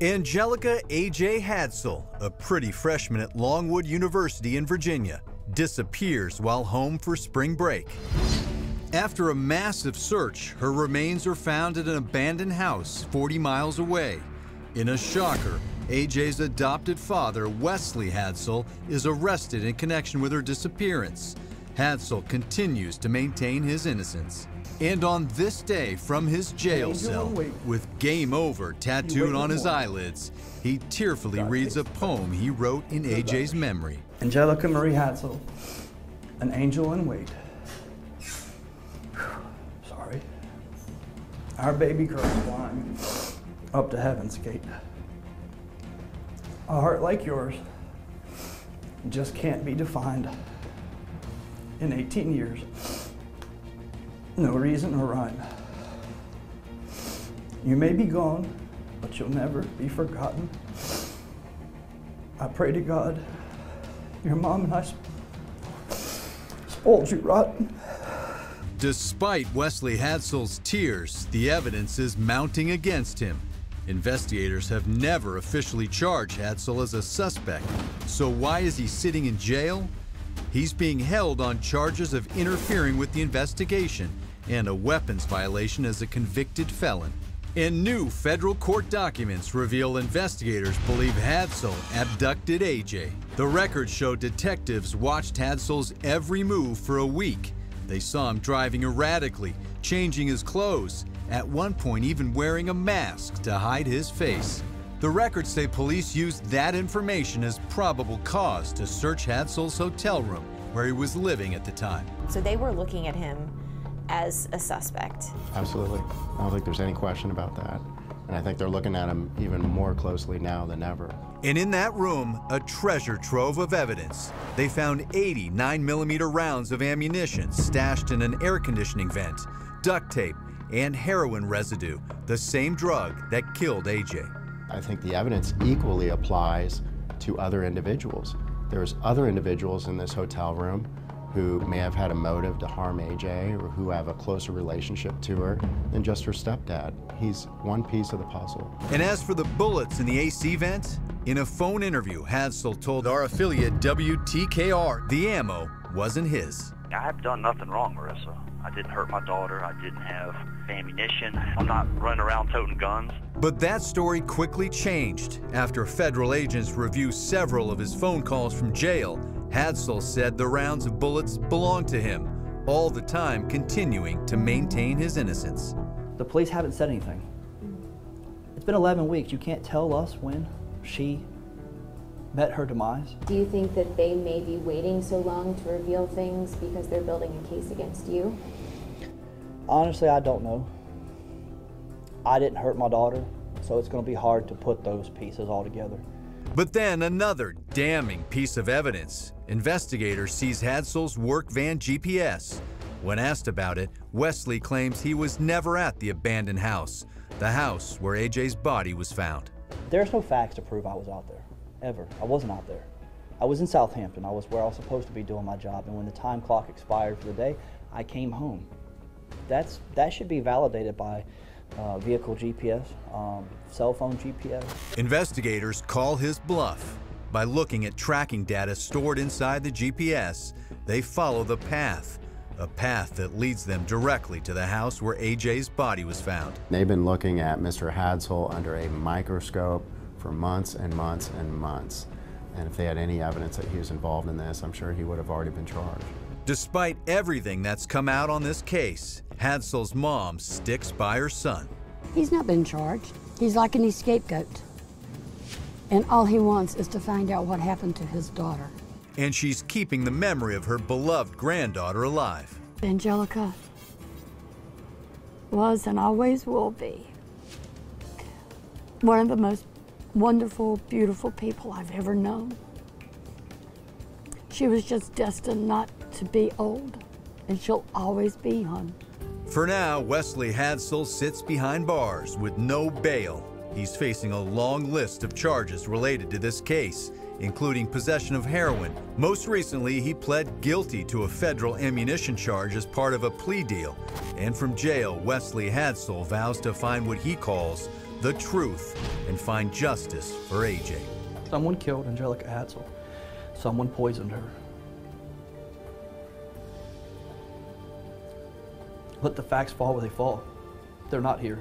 Angelica A.J. Hadsell, a pretty freshman at Longwood University in Virginia, disappears while home for spring break. After a massive search, her remains are found at an abandoned house 40 miles away. In a shocker, A.J.'s adopted father, Wesley Hadsell, is arrested in connection with her disappearance. Hadsell continues to maintain his innocence. And on this day, from his jail cell, with "Game Over" tattooed on his eyelids, he tearfully reads a poem he wrote in A.J.'s memory. Angelica Marie Hadsell, an angel in wait. Sorry. Our baby girl's flying up to heaven's gate. A heart like yours just can't be defined. In 18 years, no reason or rhyme. You may be gone, but you'll never be forgotten. I pray to God, your mom and I spoiled you rotten. Despite Wesley Hadsell's tears, the evidence is mounting against him. Investigators have never officially charged Hadsell as a suspect. So why is he sitting in jail? He's being held on charges of interfering with the investigation and a weapons violation as a convicted felon. And new federal court documents reveal investigators believe Hadsell abducted A.J. The records show detectives watched Hadsell's every move for a week. They saw him driving erratically, changing his clothes, at one point even wearing a mask to hide his face. The records say police used that information as probable cause to search Hadsell's hotel room, where he was living at the time. So they were looking at him as a suspect. Absolutely. I don't think there's any question about that. And I think they're looking at him even more closely now than ever. And in that room, a treasure trove of evidence. They found 80 9mm rounds of ammunition stashed in an air conditioning vent, duct tape, and heroin residue, the same drug that killed A.J. I think the evidence equally applies to other individuals. There's other individuals in this hotel room who may have had a motive to harm A.J. or who have a closer relationship to her than just her stepdad. He's one piece of the puzzle. And as for the bullets in the AC vent, in a phone interview, Hadsell told our affiliate WTKR the ammo wasn't his. I have done nothing wrong, Marissa. I didn't hurt my daughter. I didn't have ammunition. I'm not running around toting guns. But that story quickly changed. After federal agents reviewed several of his phone calls from jail, Hadsell said the rounds of bullets belonged to him, all the time continuing to maintain his innocence. The police haven't said anything. It's been 11 weeks. You can't tell us when she met her demise. Do you think that they may be waiting so long to reveal things because they're building a case against you? Honestly, I don't know. I didn't hurt my daughter, so it's going to be hard to put those pieces all together. But then another damning piece of evidence. Investigators seize Hadsell's work van GPS. When asked about it, Wesley claims he was never at the abandoned house, the house where A.J.'s body was found. There's no facts to prove I was out there, ever. I wasn't out there. I was in Southampton. I was where I was supposed to be doing my job, and when the time clock expired for the day, I came home. That should be validated by vehicle GPS, cell phone GPS. Investigators call his bluff. By looking at tracking data stored inside the GPS, they follow the path, a path that leads them directly to the house where A.J.'s body was found. They've been looking at Mr. Hadsell under a microscope for months and months and months. And if they had any evidence that he was involved in this, I'm sure he would have already been charged. Despite everything that's come out on this case, Hadsell's mom sticks by her son. He's not been charged. He's like an scapegoat. And all he wants is to find out what happened to his daughter. And she's keeping the memory of her beloved granddaughter alive. Angelica was and always will be one of the most wonderful, beautiful people I've ever known. She was just destined not to be old, and she'll always be young. For now, Wesley Hadsell sits behind bars with no bail. He's facing a long list of charges related to this case, including possession of heroin. Most recently, he pled guilty to a federal ammunition charge as part of a plea deal. And from jail, Wesley Hadsell vows to find what he calls the truth and find justice for AJ. Someone killed Angelica Hadsell. Someone poisoned her. Let the facts fall where they fall. They're not here.